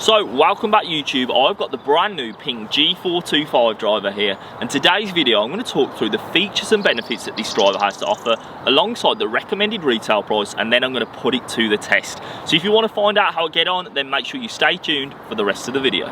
So welcome back YouTube. I've got the brand new Ping G425 driver here, and today's video I'm going to talk through the features and benefits that this driver has to offer alongside the recommended retail price, and then I'm going to put it to the test. So if you want to find out how I get on, then make sure you stay tuned for the rest of the video.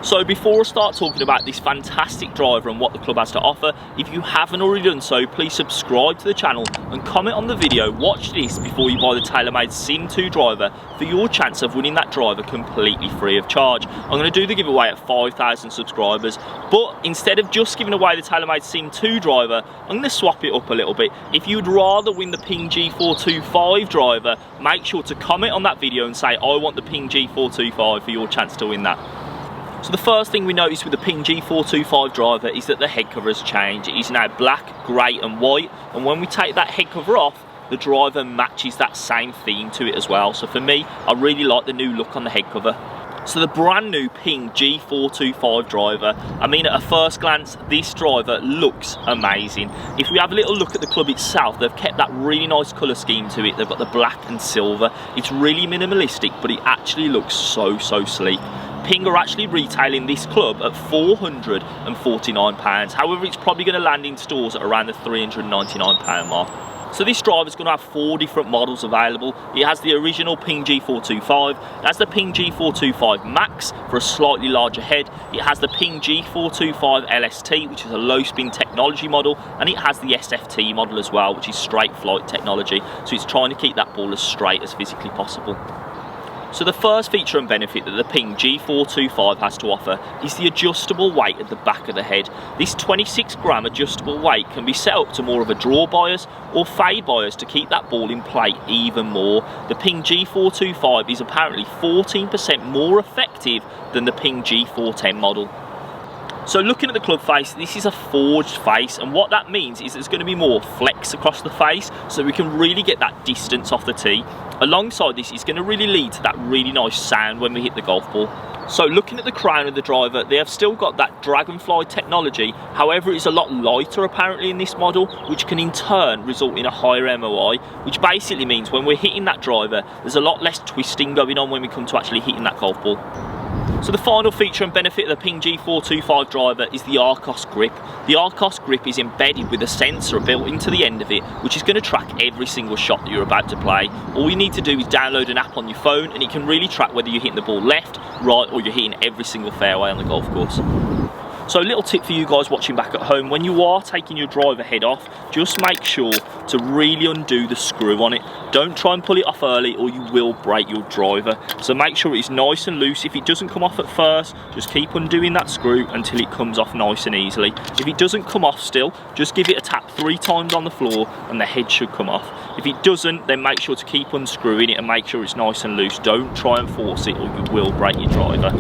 So before I start talking about this fantastic driver and what the club has to offer, if you haven't already done so, please subscribe to the channel and comment on the video. Watch this before you buy the TaylorMade Sim 2 driver for your chance of winning that driver completely free of charge. I'm going to do the giveaway at 5,000 subscribers, but instead of just giving away the TaylorMade Sim 2 driver, I'm going to swap it up a little bit. If you'd rather win the Ping G425 driver, make sure to comment on that video and say, I want the Ping G425 for your chance to win that. So the first thing we notice with the Ping G425 driver is that the head cover has changed. It is now black, grey and white, and when we take that head cover off, the driver matches that same theme to it as well. So for me, I really like the new look on the head cover. So the brand new Ping G425 driver, I mean at a first glance this driver looks amazing. If we have a little look at the club itself, they've kept that really nice colour scheme to it. They've got the black and silver. It's really minimalistic, but it actually looks so sleek. Ping are actually retailing this club at £449. However, it's probably going to land in stores at around the £399 mark. So this driver is going to have 4 different models available. It has the original Ping G425, it has the Ping G425 Max for a slightly larger head, it has the Ping G425 LST, which is a low spin technology model, and it has the SFT model as well, which is straight flight technology. So it's trying to keep that ball as straight as physically possible. So the first feature and benefit that the Ping G425 has to offer is the adjustable weight at the back of the head. This 26 gram adjustable weight can be set up to more of a draw bias or fade bias to keep that ball in play even more. The Ping G425 is apparently 14% more effective than the Ping G410 model. So looking at the club face, this is a forged face, and what that means is there's going to be more flex across the face, so we can really get that distance off the tee. Alongside this, it's going to really lead to that really nice sound when we hit the golf ball. So looking at the crown of the driver, they have still got that Dragonfly technology. However, it's a lot lighter apparently in this model, which can in turn result in a higher MOI, which basically means when we're hitting that driver, there's a lot less twisting going on when we come to actually hitting that golf ball. So the final feature and benefit of the Ping G425 driver is the Arccos grip. The Arccos grip is embedded with a sensor built into the end of it, which is going to track every single shot that you're about to play. All you need to do is download an app on your phone, and it can really track whether you're hitting the ball left, right, or you're hitting every single fairway on the golf course. So a little tip for you guys watching back at home, when you are taking your driver head off, just make sure to really undo the screw on it. Don't try and pull it off early or you will break your driver. So make sure it's nice and loose. If it doesn't come off at first, just keep undoing that screw until it comes off nice and easily. If it doesn't come off still, just give it a tap 3 times on the floor and the head should come off. If it doesn't, then make sure to keep unscrewing it and make sure it's nice and loose. Don't try and force it or you will break your driver.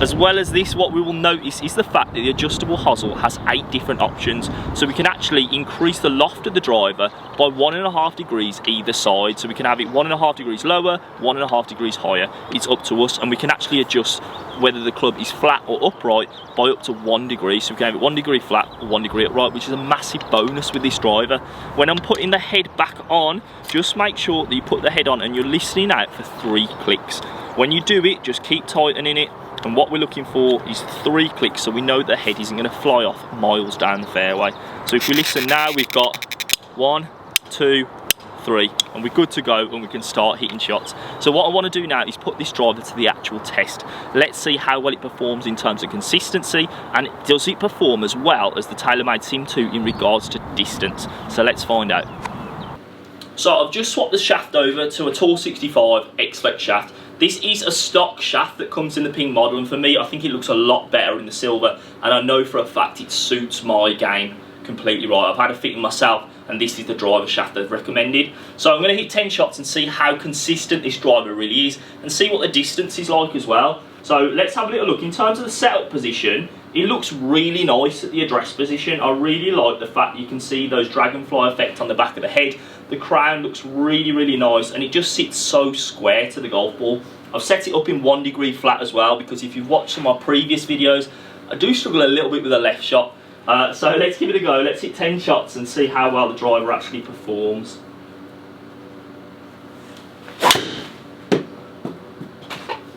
As well as this, what we will notice is the fact that the adjustable hosel has 8 different options, so we can actually increase the loft of the driver by 1.5 degrees either side. So we can have it 1.5 degrees lower, 1.5 degrees higher. It's up to us, and we can actually adjust whether the club is flat or upright by up to 1 degree. So we can have it 1 degree flat or 1 degree upright, which is a massive bonus with this driver. When I'm putting the head back on, just make sure that you put the head on and you're listening out for 3 clicks. When you do it, just keep tightening it, and what we're looking for is 3 clicks, so we know the head isn't going to fly off miles down the fairway. So if we listen now, we've got 1, 2, 3, and we're good to go, and we can start hitting shots. So what I want to do now is put this driver to the actual test. Let's see how well it performs in terms of consistency, and does it perform as well as the TaylorMade Sim 2 in regards to distance. So let's find out. So I've just swapped the shaft over to a Tour 65 X-Flex shaft. This is a stock shaft that comes in the Ping model, and for me, I think it looks a lot better in the silver, and I know for a fact it suits my game completely right. I've had a fitting myself, and this is the driver shaft they've recommended. So I'm going to hit 10 shots and see how consistent this driver really is, and see what the distance is like as well. So let's have a little look. In terms of the setup position, It looks really nice at the address position. I really like the fact you can see those dragonfly effect on the back of the head. The crown looks really, really nice, and it just sits so square to the golf ball. I've set it up in 1 degree flat as well, because if you've watched some of my previous videos, I do struggle a little bit with the left shot. So let's give it a go. Let's hit 10 shots and see how well the driver actually performs.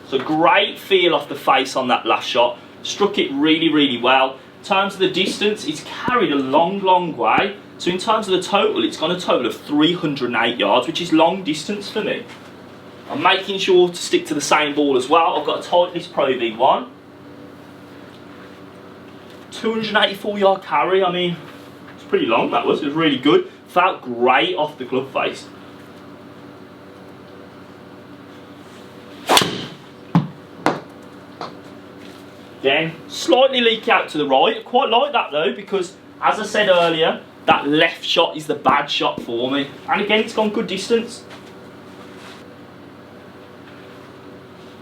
So great feel off the face on that last shot. Struck it really, really well. In terms of the distance, it's carried a long, long way. So in terms of the total, it's gone a total of 308 yards, which is long distance for me. I'm making sure to stick to the same ball as well. I've got a Titleist Pro V1. 284 yard carry. I mean, it's pretty long, that was. It was really good. Felt great off the club face. Again, slightly leak out to the right. I quite like that though, because as I said earlier, that left shot is the bad shot for me. And again, it's gone good distance.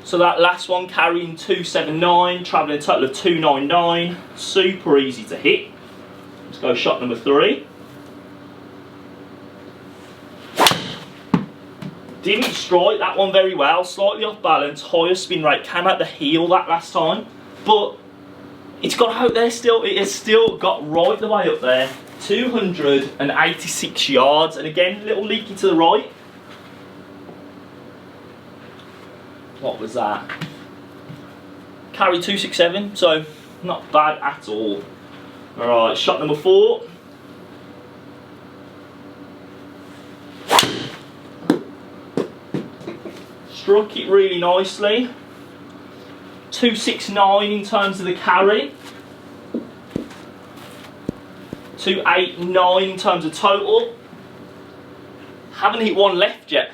So that last one carrying 279, travelling a total of 299. Super easy to hit. Let's go shot number 3. Didn't strike that one very well, slightly off balance, higher spin rate, came out the heel that last time. But it's got out there still, it has still got right the way up there. 286 yards, and again, a little leaky to the right. What was that? Carry 267, so not bad at all. Alright, shot number 4. Struck it really nicely. 269 in terms of the carry. 289 in terms of total. Haven't hit one left yet.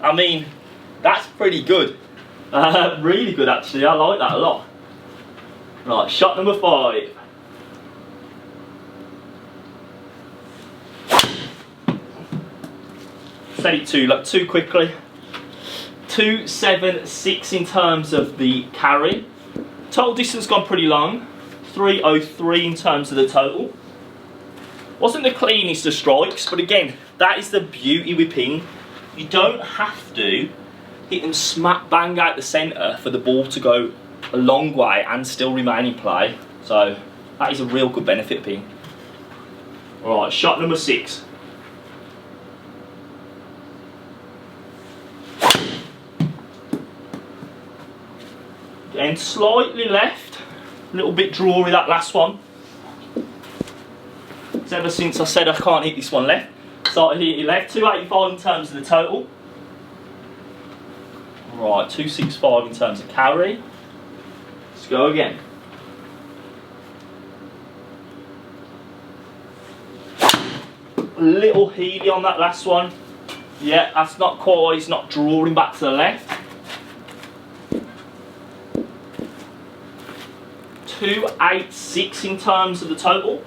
I mean, that's pretty good. Really good actually, I like that a lot. Right, shot number 5. Set it too quickly. 276 in terms of the carry. Total distance gone pretty long. 303 in terms of the total. Wasn't the cleanest of strikes, but again, that is the beauty with ping. You don't have to hit them smack bang out the centre for the ball to go a long way and still remain in play. So that is a real good benefit of ping. Alright, shot number 6. Again, slightly left, a little bit drawy that last one. It's ever since I said I can't hit this one left, started hitting left. 285 in terms of the total. Right, 265 in terms of carry. Let's go again. A little heely on that last one. Yeah, that's not quite, it's not drawing back to the left. 286 in terms of the total.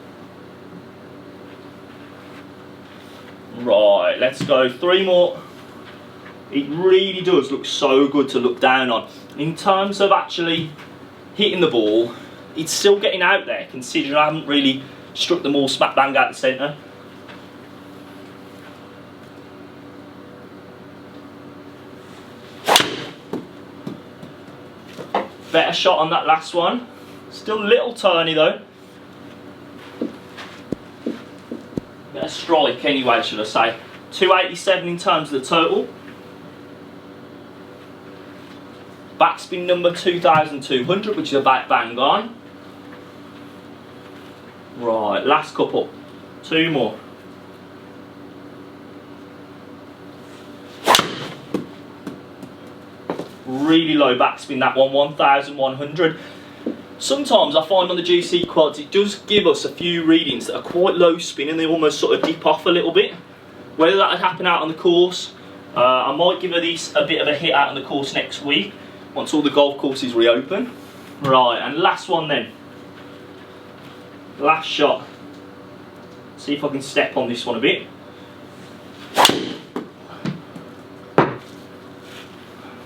Right, let's go 3 more. It really does look so good to look down on. In terms of actually hitting the ball, it's still getting out there, considering I haven't really struck them all smack bang out the centre. Better shot on that last one. Still a little turny though. Better strike anyway, should I say. 287 in terms of the total. Backspin number 2,200, which is about bang on. Right, last couple. 2 more. Really low backspin that one, 1,100. Sometimes I find on the GC quads it does give us a few readings that are quite low spin and they almost sort of dip off a little bit. Whether that would happen out on the course, I might give these a bit of a hit out on the course next week once all the golf courses reopen. Right, and last one then. Last shot. See if I can step on this one a bit.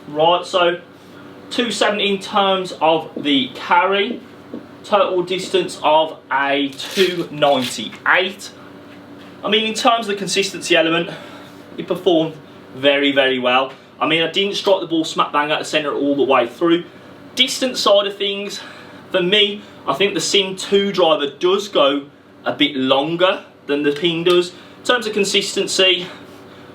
Right, so 270 in terms of the carry, total distance of a 298. I mean, in terms of the consistency element, it performed very, very well. I mean, I didn't strike the ball smack bang out the centre all the way through. Distance side of things, for me, I think the Sim 2 driver does go a bit longer than the Ping does. In terms of consistency,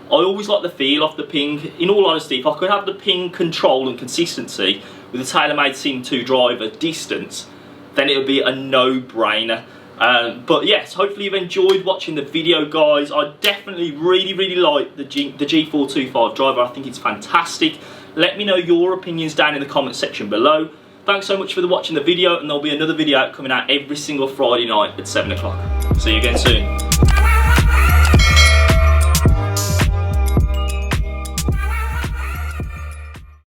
I always like the feel of the Ping. In all honesty, if I could have the Ping control and consistency with a TaylorMade Sim 2 driver distance, then it would be a no-brainer. But yes, hopefully you've enjoyed watching the video, guys. I definitely really like the G425 driver. I think it's fantastic. Let me know your opinions down in the comment section below. Thanks so much for watching the video, and there'll be another video coming out every single Friday night at 7 o'clock. See you again soon.